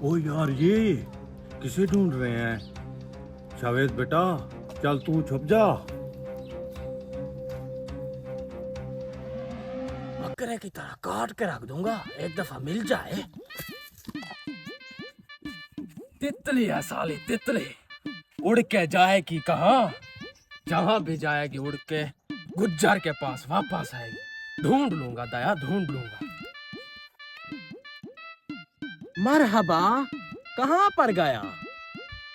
ओ यार, ये किसे ढूंढ रहे हैं? जावेद बेटा, चल तू छुप जा। बकरे की तरह काट के रख दूंगा, एक दफा मिल जाए। तितली है साली तितली, उड़ के जाएगी कहाँ? जहां भी जाएगी उड़ के गुज्जर के पास वापस आएगी। ढूंढ लूंगा दया, ढूंढ लूंगा। मरहबा, कहाँ पर गया?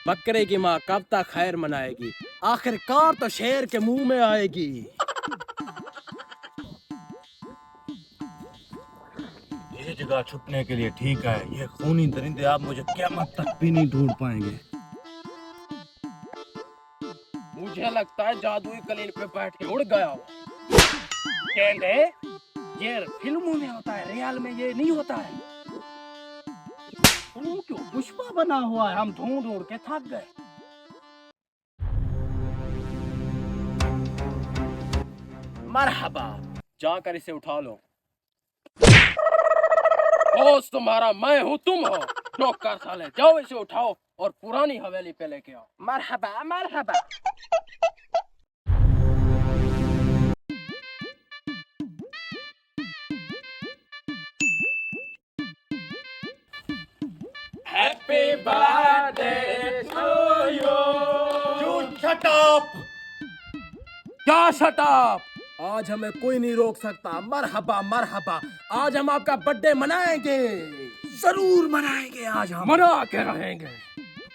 बकरे की माँ कब तक खैर मनाएगी? आखिरकार तो शेर के मुंह में आएगी। ये जगह छुपने के लिए ठीक है। ये खूनी दरिंदे आप मुझे क़यामत तक भी नहीं ढूंढ पाएंगे। मुझे लगता है जादुई कलील पे बैठ के उड़ गया हो। गेंडे, ये फिल्मों में होता है, रियल में ये नहीं होता है। तू क्यों पुष्पा बना हुआ है? हम ढूंढ ढूंढ के थक गए। मरहबा, जाकर इसे उठा लो। दोस्त तुम्हारा मैं हूँ, तुम हो नौकर साले। जाओ इसे उठाओ और पुरानी हवेली पे लेके आओ। मरहबा मरहबा। Happy birthday to you. Shut up! क्या शट अप? आज हमें कोई नहीं रोक सकता। मरहबा मरहबा, आज हम आपका बर्थडे मनाएंगे। जरूर मनाएंगे आज हम। मना के रहेंगे।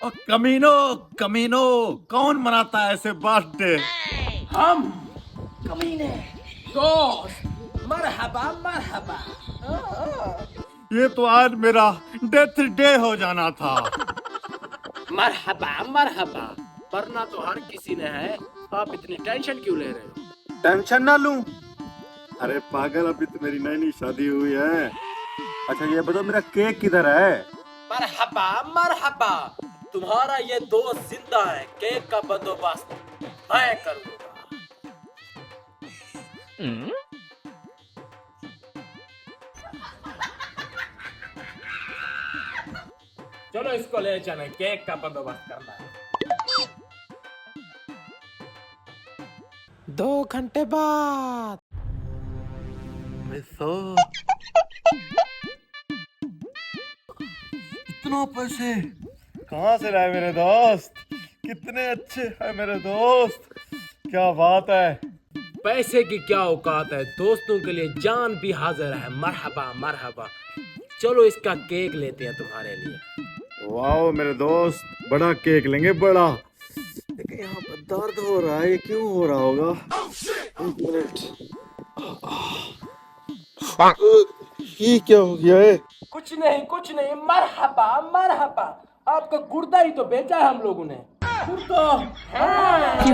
और कमीनो कमीनो, कौन मनाता है ऐसे बर्थडे? हम कमीने दोस्त। मरहबा मरहबा। ये तो आज मेरा डेथ डे हो जाना था। मरहबा मरहबा, वरना तो हर किसी ने है। आप इतनी टेंशन क्यों ले रहे हो? टेंशन ना लूं? अरे पागल, अभी तो मेरी नई नई शादी हुई है। अच्छा ये बताओ, मेरा केक किधर है? मरहबा मरहबा, तुम्हारा ये दोस्त जिंदा है। केक का बंदोबस्त मैं करूंगा। चलो इसको ले चले, केक का बंदोबस्त करना है। 2 घंटे बाद। इतना पैसे कहाँ से लाए मेरे दोस्त? कितने अच्छे हैं मेरे दोस्त, क्या बात है। पैसे की क्या औकात है, दोस्तों के लिए जान भी हाजिर है। मरहबा मरहबा। चलो इसका केक लेते हैं तुम्हारे लिए। वाह मेरे दोस्त, बड़ा केक लेंगे, बड़ा। लेकिन यहाँ पर दर्द हो रहा है, ये क्यों हो रहा होगा? एक मिनट, ये क्या हो गया है? कुछ नहीं। मरहबा मरहबा, आपका गुर्दा ही तो बेचा है हम लोगों ने। गुर्दा। हाँ।